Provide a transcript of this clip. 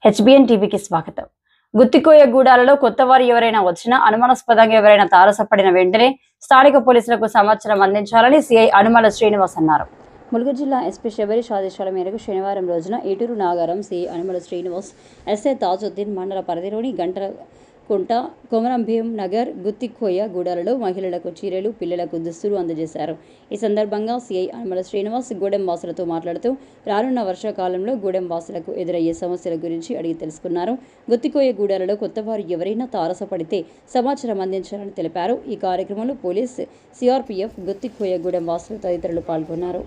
HBN టీవీకి స్వాగతం. గుత్తికోయగూడలలో కొత్తవారు ఎవరైనా వచ్చినా అనుమానాస్పదంగా ఎవరైనా తారసపడిన వెంటనే స్థానిక పోలీసులకు సమాచారం అందించాలని సిఐ అనుమల శ్రీనివాస్ అన్నారు. ములుగు జిల్లా ఎస్పీ శబరీష్ ఆదేశాల మేరకు శనివారం రోజున ఏటూరు నాగారం సిఐ అనుమల శ్రీనివాస్, ఎస్ఐ తాజుద్దీన్ మండల పరిధిలోని గంటకుంట, కొమరంభీం నగర్, గుత్తికోయగూడలలో మహిళలకు చీరలు, పిల్లలకు దుస్తులు అందజేశారు. ఈ సందర్భంగా సిఐ అనుమల శ్రీనివాస్ గూడెం వాసులతో మాట్లాడుతూ రానున్న వర్షాకాలంలో గూడెం వాసులకు ఎదురయ్యే సమస్యల గురించి అడిగి తెలుసుకున్నారు. గుత్తికోయగూడలలో కొత్తవారు ఎవరైనా తారసపడితే సమాచారం అందించాలని తెలిపారు. ఈ కార్యక్రమంలో పోలీస్, సిఆర్పీఎఫ్, గుత్తికోయగూడెం వాసులు తదితరులు పాల్గొన్నారు.